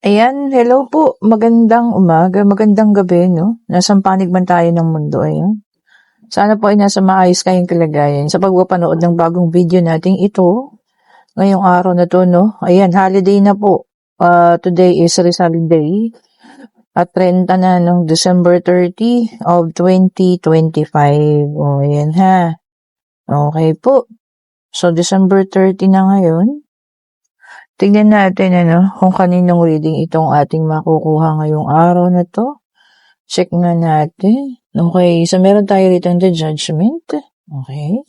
Ayan, hello po. Magandang umaga, magandang gabi, no? Nasang panig man tayo ng mundo, ayan. Sana po ay nasa maayos kayong kalagayan sa pagpapanood ng bagong video nating ito. Ngayong araw na to, no? Ayan, holiday na po. Today is Rizal Day. At 30 na ng December 30 of 2025. O, ayan ha. Okay po. So, December 30 na ngayon. Tingnan natin kung kaninong reading itong ating makukuha ngayong araw na to. Check nga natin. Okay, so meron tayo rito the Judgment. Okay.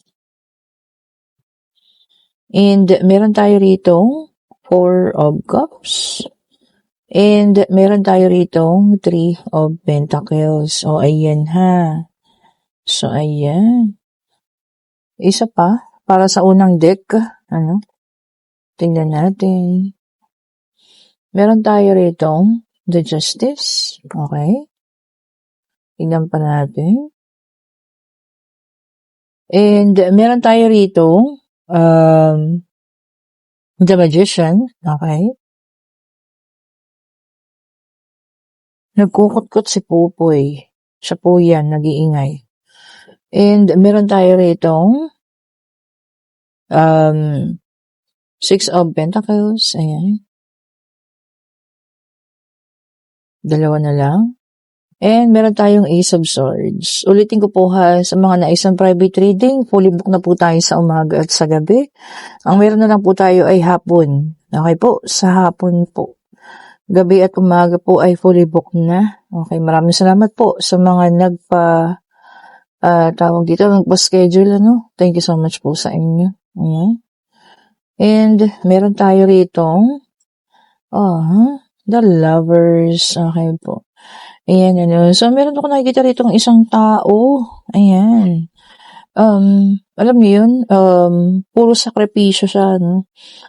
And meron tayo rito Four of Cups. And meron tayo rito Three of Pentacles. O, ayan ha. So, ayan. Isa pa, para sa unang deck, tingnan natin. Meron tayo rito the Justice. Okay. Tingnan pa natin. And meron tayo rito the Magician. Okay. Nagkukutkot si Pupoy. Siya po yan, nag-iingay. And meron tayo rito Six of Pentacles. Ayan. Dalawa na lang. And meron tayong Ace of Swords. Ulitin ko po ha, sa mga naisang private reading, fully book na po tayo sa umaga at sa gabi. Ang meron na lang po tayo ay hapon. Okay po, sa hapon po. Gabi at umaga po ay fully book na. Okay, maraming salamat po sa mga nagpa-schedule, Thank you so much po sa inyo. Okay. And meron tayo rito, the Lovers. Okay po. Ayan, So, meron ako nakikita rito ng isang tao. Ayan. Alam niyo yun, puro sakripisyo siya,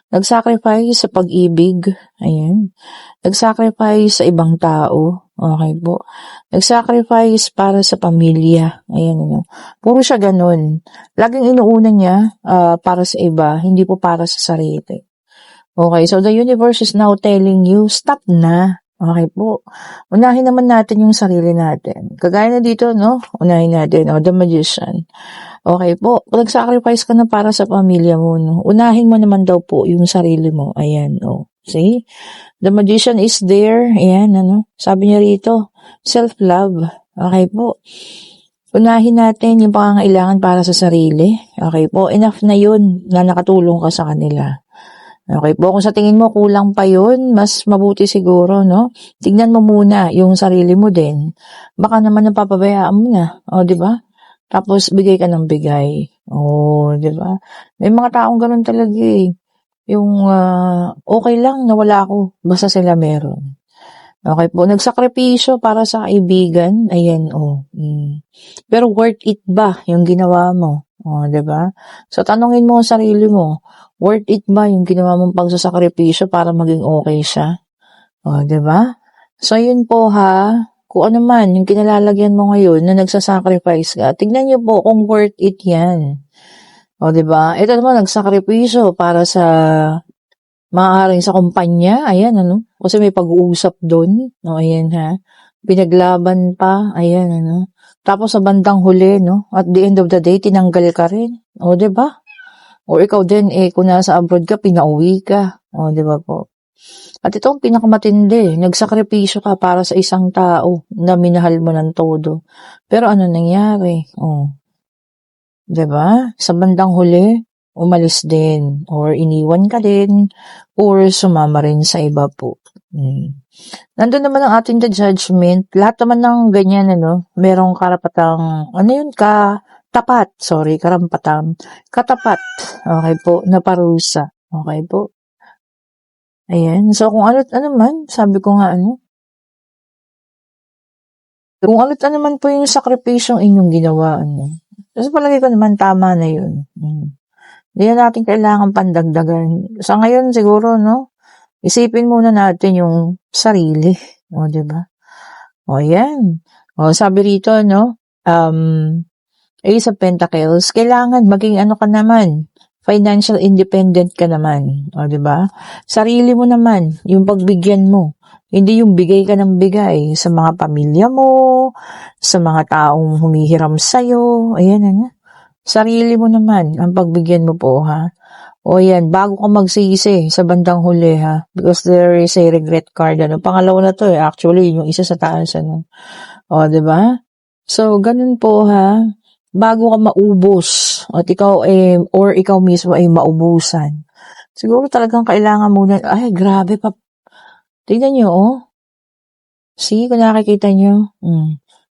Nag-sacrifice sa pag-ibig. Ayan. Nag-sacrifice sa ibang tao. Okay po. Nag-sacrifice para sa pamilya. Ayan, Puro siya ganun. Laging inuuna niya para sa iba, hindi po para sa sarili. Okay, so the universe is now telling you, stop na. Okay po. Unahin naman natin yung sarili natin. Kagaya na dito, Unahin natin, the Magician. Okay po. Nag-sacrifice ka na para sa pamilya mo, Unahin mo naman daw po yung sarili mo. Ayan, See? The Magician is there. Ayan, Sabi niya rito, self-love. Okay po. Unahin natin yung pangangailangan para sa sarili. Okay po. Enough na yun na nakatulong ka sa kanila. Okay po, kung sa tingin mo kulang pa yun, mas mabuti siguro, Tignan mo muna yung sarili mo din. Baka naman napapabayaan mo na, di ba? Tapos bigay ka ng bigay. Di ba? May mga taong ganun talaga eh. Yung okay lang na wala ako, basta sila meron. Okay po, nagsakripisyo para sa kaibigan, ayan, Pero worth it ba yung ginawa mo? Di ba? So tanungin mo ang sarili mo, worth it ba yung ginawa mong pagsasakripisyo para maging okay siya? Di ba? So yun po ha, kung ano man yung kinalalagyan mo ngayon na nagsasacrifice ka, tignan niyo po kung worth it yan. Di ba? Ito naman nagsakripisyo para sa maaaring sa kumpanya, ayan, kasi may pag-uusap doon, ayan ha, pinaglaban pa, ayan, tapos sa bandang huli, at the end of the day, tinanggal ka rin, diba? O ikaw din, kung nasa abroad ka, pinauwi ka, diba po? At ito ang pinakamatindi, nagsakripisyo ka para sa isang tao na minahal mo ng todo. Pero ano nangyari? Diba? Sa bandang huli, umalis din, or iniwan ka din, or sumama rin sa iba po. Nandun naman ang ating the Judgment. Lahat naman ng ganyan, merong karapatang, katapat. Okay po, na parusa. Okay po. Ayan. So, kung ano man, sabi ko nga, kung ano man po yung sakripisyong inyong ginawa, kasi palagi ko naman tama na yun. Hindi na natin kailangan pandagdagan. Sa ngayon siguro, isipin muna natin yung sarili. Diba? Yan. Sabi rito, Ace of Pentacles, kailangan maging ka naman, financial independent ka naman. O, diba? Sarili mo naman, yung pagbigyan mo. Hindi yung bigay ka ng bigay sa mga pamilya mo, sa mga taong humihiram sa'yo. Ayan, ano. Sarili mo naman ang pagbigyan mo po, ha? O yan, bago ka magsisi sa bandang huli, ha? Because there is a regret card, ano. Pangalawa na to, actually, yung isa sa taas, ano. O, diba? So, ganun po, ha? Bago ka maubos, at ikaw or ikaw mismo ay maubusan. Siguro talagang kailangan muna, ay, grabe pa. Tingnan nyo, oh. See, kung nakikita nyo,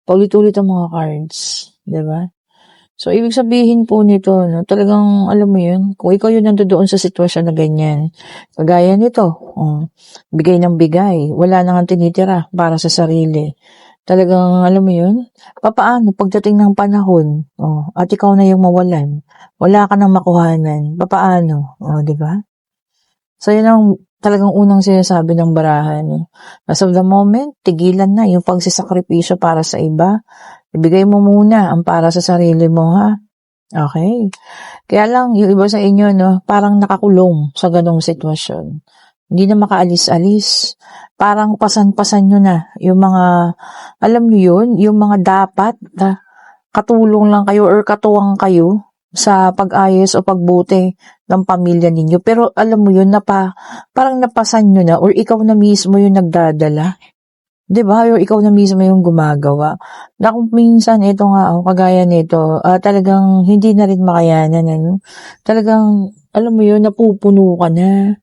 paulit-ulit ang mga cards. Diba? So, ibig sabihin po nito, no, talagang, alam mo yun, kung ikaw yun nandoon sa sitwasyon na ganyan, kagaya nito, bigay ng bigay, wala nang tinitira para sa sarili. Talagang, alam mo yun, papaano pagdating ng panahon, at ikaw na yung mawalan, wala ka nang makuhanan, papaano, di ba? So, yun ang talagang unang sinasabi ng barahan. As of the moment, tigilan na yung pagsisakripisyo para sa iba. Ibigay mo muna ang para sa sarili mo, ha? Okay. Kaya lang, yung iba sa inyo, no, parang nakakulong sa ganong sitwasyon. Hindi na makaalis-alis. Parang pasan-pasan nyo na yung mga, alam nyo yun, yung mga dapat na katulong lang kayo or katuwang kayo sa pag-ayos o pagbuti ng pamilya ninyo. Pero alam mo yun, parang napasan nyo na or ikaw na mismo yung nagdadala. Diba? Or ikaw na mismo yung gumagawa. Na kung minsan, ito nga, kagaya nito, talagang hindi na rin makayanan. Ano? Talagang, alam mo yun, napupuno ka na.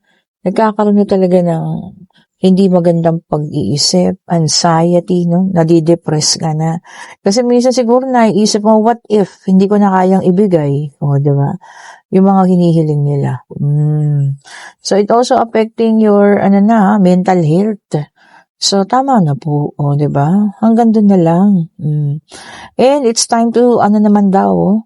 Nagkakaroon na talaga ng hindi magandang pag-iisip, anxiety, no? Nadidepress ka na. Kasi minsan siguro naiisip mo, what if hindi ko na kayang ibigay? O, diba? Yung mga hinihiling nila. So, it also affecting your, mental health. So, tama na po. O, diba? Hanggang dun na lang. And it's time to, naman daw,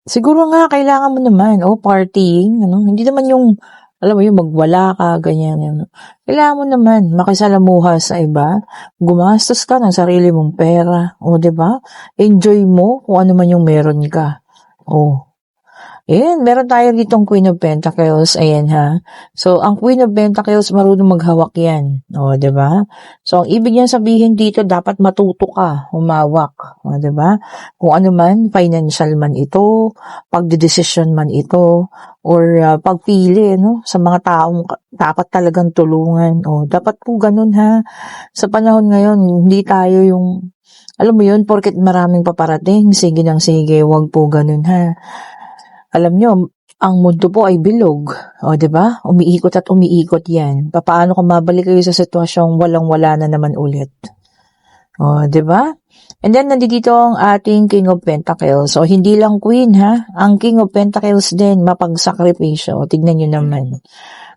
siguro nga, kailangan mo naman, partying, hindi naman yung, alam mo yung magwala ka, ganyan, Kailangan mo naman makisalamuha sa iba, gumastos ka ng sarili mong pera, o, diba? Enjoy mo kung ano man yung meron ka. Ayan, meron tayo ditong Queen of Pentacles. Ayan, ha. So, ang Queen of Pentacles, marunong maghawak yan. O, diba? So, ang ibig niyan sabihin dito, dapat matuto ka, humawak. O, diba? Kung ano man, financial man ito, pagdedesisyon man ito, or pagpili, sa mga taong dapat talagang tulungan. O, dapat po ganun, ha. Sa panahon ngayon, hindi tayo yung, alam mo yun, porket maraming paparating, sige nang sige, wag po ganun, ha. Alam nyo, ang mundo po ay bilog. O, diba? Umiikot at umiikot yan. Paano kung mabalik kayo sa sitwasyong walang-wala na naman ulit? O, diba? And then, nandito ang ating King of Pentacles. So, hindi lang Queen, ha? Ang King of Pentacles din, mapagsakripisyo. O, tignan nyo naman.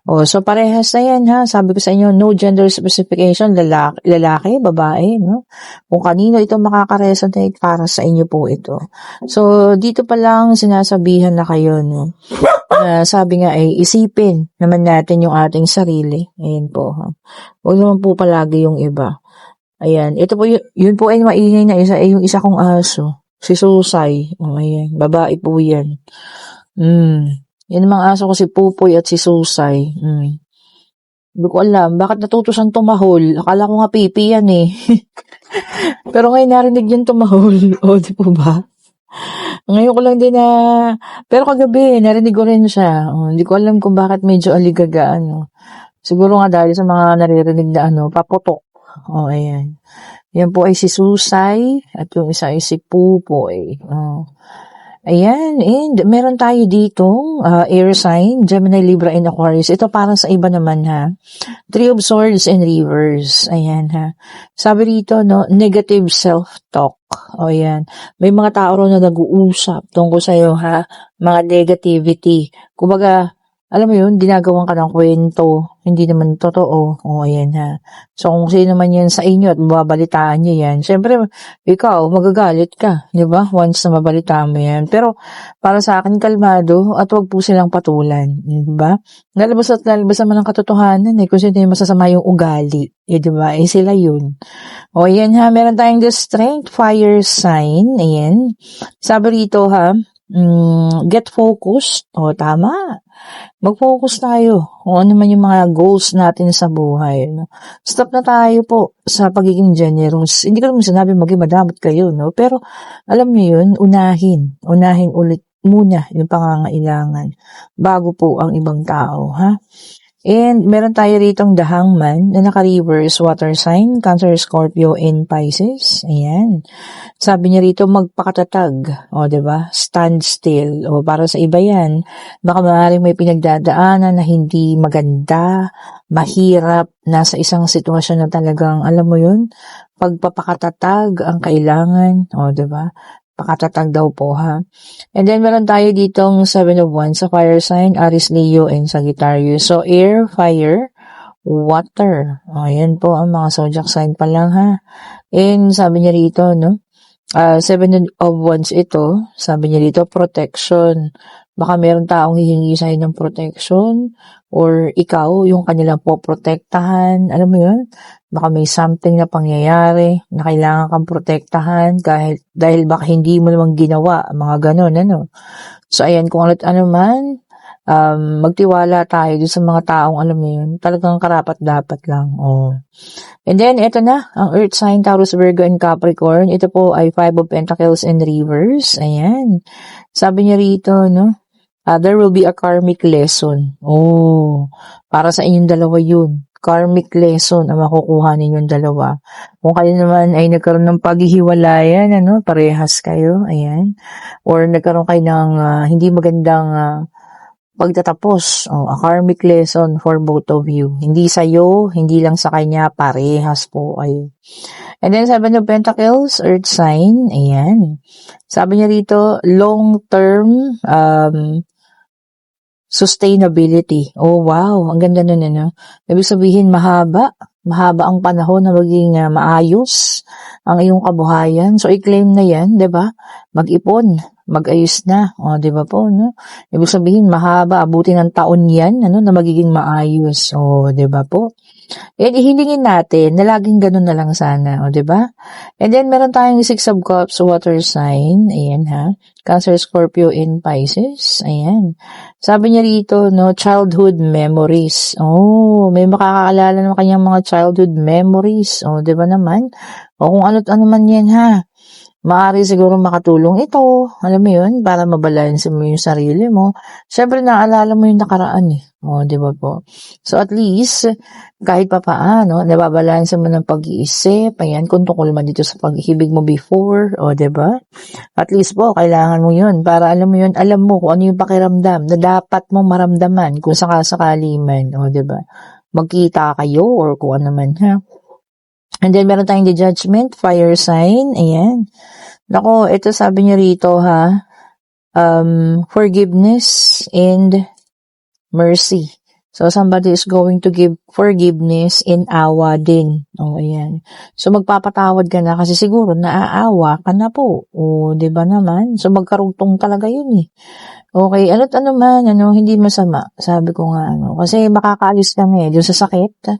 O, so parehas na yan, ha? Sabi ko sa inyo, no gender specification, lalaki, babae, no? Kung kanino ito makaka-resonate, para sa inyo po ito. So, dito pa lang sinasabihan na kayo, no? Sabi nga ay, isipin naman natin yung ating sarili. Ayan po, ha? Huwag naman po palagi yung iba. Ayan, ito po, yun po ay maingay na isa, yung isa kong aso. Si Susay. O, ayan, babae po yan. Yan ang mga aso ko, si Pupoy at si Susay. Hindi ko alam, bakit natuto siyang tumahol? Akala ko nga pipi yan eh. Pero ngayon narinig yung tumahol. O, di po ba? Ngayon ko lang din na, pero kagabi, narinig ko rin siya. Hindi ko alam kung bakit medyo aligaga, Siguro nga dahil sa mga naririnig na, paputok. O, ayan. Yan po ay si Susay, at yung isa ay si Pupoy. Ayan, and meron tayo ditong air sign, Gemini, Libra, and Aquarius. Ito para sa iba naman, ha. Three of Swords and Reverse. Ayan, ha. Sabi rito, no, negative self-talk. O, ayan. May mga tao rin na nag-uusap tungkol sa'yo, ha. Mga negativity. Kumbaga, alam mo yun, ginagawan ka ng kwento. Hindi naman totoo. O, ayan, ha. So, kung sino man yan sa inyo at mababalitaan nyo yan, syempre, ikaw, magagalit ka, di ba? Once na mabalitaan mo yan. Pero, para sa akin, kalmado at wag po silang patulan, di ba? Lalabas naman ang katotohanan, kung sino yung masasama yung ugali, di ba? Sila yun. O, ayan, ha. Meron tayong the Strength, Fire sign. Ayan. Sabi rito, ha, get focused. O, tama. Mag-focus tayo kung ano man yung mga goals natin sa buhay. No? Stop na tayo po sa pagiging generous. Hindi ko naman sinabi maging madamot kayo, no? Pero alam niyo yun, unahin ulit muna yung pangangailangan bago po ang ibang tao, ha? And meron tayo ritong The Hangman na naka-reverse water sign, Cancer, Scorpio, and Pisces. Ayan. Sabi niya rito, magpakatatag. O, diba? Stand still. O, para sa iba yan, baka maaaring may pinagdadaanan na hindi maganda, mahirap, nasa isang sitwasyon na talagang, alam mo yun, pagpapakatatag ang kailangan. O, diba? Pakatatag daw po, ha? And then, meron tayo ditong 7 of Wands sa fire sign, Aries, Leo, and Sagittarius. So, air, fire, water. O, ayan po ang mga zodiac sign pa lang, ha? And sabi niya rito, no? 7 of Wands ito, sabi niya dito, protection. Baka meron taong hihingi sa'yo ng protection or ikaw yung kanilang poprotektahan. Alam mo yun? Baka may something na pangyayari na kailangan kang protektahan dahil baka hindi mo namang ginawa, mga ganon, ano. So, ayan, kung ano man, magtiwala tayo dun sa mga taong, alam mo yun, talagang karapat-dapat lang. Oh. And then, ito na, ang Earth sign, Taurus, Virgo, and Capricorn. Ito po ay 5 of Pentacles and Reverse. Ayan. Sabi niya rito, no? There will be a karmic lesson. Oh, para sa inyong dalawa yun. Karmic lesson ang makukuha ninyong dalawa. Kung kayo naman ay nagkaroon ng paghihiwalayan, ano, parehas kayo, ayan. Or nagkaroon kayo ng hindi magandang pagtatapos. Oh, a karmic lesson for both of you. Hindi sa'yo, hindi lang sa kanya, parehas po kayo. And then, 7 of Pentacles, Earth sign, ayan. Sabi niya rito, long-term, sustainability. Oh, wow. Ang ganda nun, ano? Ibig sabihin, mahaba ang panahon na maging maayos ang iyong kabuhayan. So, i-claim na yan, di ba? Mag-ipon, mag-ayos na. O, di ba po, no? Ibig sabihin, mahaba, abutin ng taon yan, ano, na magiging maayos. O, di ba po? And ihilingin natin na laging ganun na lang sana, o, diba? And then, meron tayong 6 of Cups, water sign, ayan ha, Cancer, Scorpio, and Pisces, ayan. Sabi niya rito, no, childhood memories. Oh, may makakaalala ng kanyang mga childhood memories, o, diba naman? O, kung ano't ano man yan ha, maaari siguro makatulong ito, alam mo yun, para mabalanse mo yung sarili mo. Siyempre, naalala mo yung nakaraan eh. O, di ba po? So, at least, kahit pa paano, nababalanse mo ng pag-iisip, ayan, kung tungkol man dito sa pag-ibig mo before, o, di ba? At least po, kailangan mo yun, para alam mo yun, alam mo kung ano yung pakiramdam na dapat mong maramdaman kung sakasakali man, o, di ba? Magkita kayo, or kung ano man, ha? And then, meron tayong the judgment, fire sign, ayan. Nako, ito sabi niya rito, ha, forgiveness and mercy. So, somebody is going to give forgiveness in awa din. O, ayan. So, magpapatawad ka na kasi siguro naaawa ka na po. O, di ba naman? So, magkarugtong talaga yun eh. Okay, ano't ano man, ano, hindi masama. Sabi ko nga, ano, kasi makakaalis kami doon sa sakit,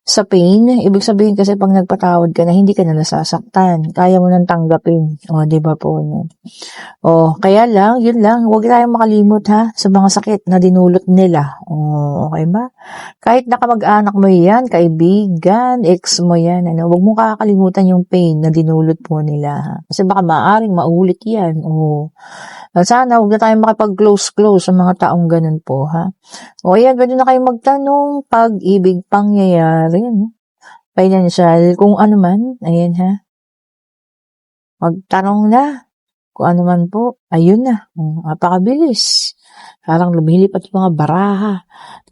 sa pain. Ibig sabihin kasi pag nagpatawad ka na, hindi ka na nasasaktan. Kaya mo nang tanggapin. O, di ba po? No? O, kaya lang, yun lang. Huwag tayong makalimot ha, sa mga sakit na dinulot nila. O, okay ba? Kahit nakamag-anak mo yan, kaibigan, ex mo yan, ano, huwag mo kakalimutan yung pain na dinulot po nila. Ha? Kasi baka maaaring maulit yan. O, sana huwag na tayong makipag-close sa mga taong ganun po, ha? O, ayan, pwede na kayong magtanong, pag-ibig, pangyayari, ano? Financial, kung ano man, ayan, ha? Magtanong na, kung ano man po, ayun na, napakabilis. Parang lumilipat yung mga baraha.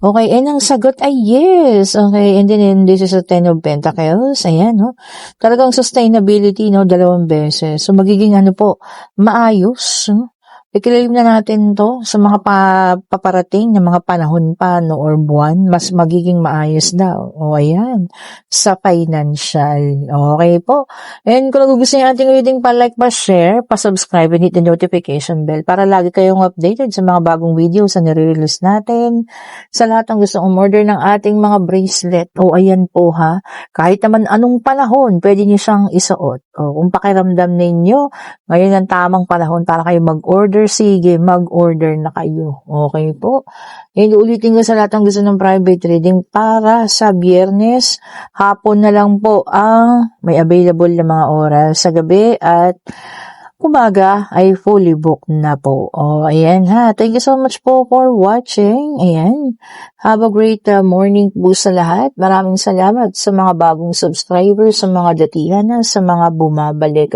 Okay, and ang sagot ay yes. Okay, and then this is a 10 of Pentacles. Ayan, no? Talagang sustainability, no? 2 beses. So, magiging ano po, maayos, no? I-claim na natin to sa mga paparating na mga panahon pa, no, or buwan, mas magiging maayos daw. O, ayan, sa financial. Okay po. And kung nagugustuhan yung ating reading, pa-like, pa-share, pa-subscribe, and hit the notification bell para lagi kayong updated sa mga bagong videos na nire-release natin. Sa lahat ng gusto umorder ng ating mga bracelet, o, ayan po ha, kahit naman anong panahon, pwede nyo siyang isuot. O, kung pakiramdam ninyo, ngayon ang tamang panahon para kayo mag-order mag-order, sige, mag-order na kayo. Okay po? And ulitin ko sa lahat ng gusto ng private reading para sa Biyernes, hapon na lang po ang may available na mga oras sa gabi at umaga ay fully booked na po. Ayan ha. Thank you so much po for watching. Ayan. Have a great morning po sa lahat. Maraming salamat sa mga bagong subscribers, sa mga datihan na, sa mga bumabalik,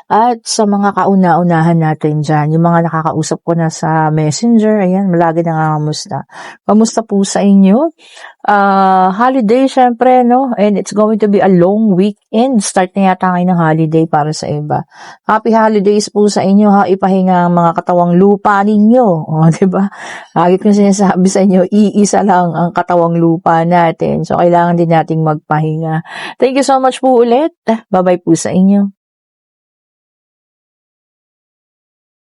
at sa mga kauna-unahan natin dyan. Yung mga nakakausap ko na sa Messenger, ayan, malagi nangangamusta. Kamusta po sa inyo? Holiday syempre, no? And it's going to be a long weekend. Start na yata ngayon ng holiday para sa iba. Happy holidays po sa inyo ha. Ipahinga ang mga katawang lupa ninyo. Diba? Lagi ko sinasabi sa inyo, iisa lang ang katawang lupa natin. So, kailangan din nating magpahinga. Thank you so much po ulit. Bye-bye po sa inyo.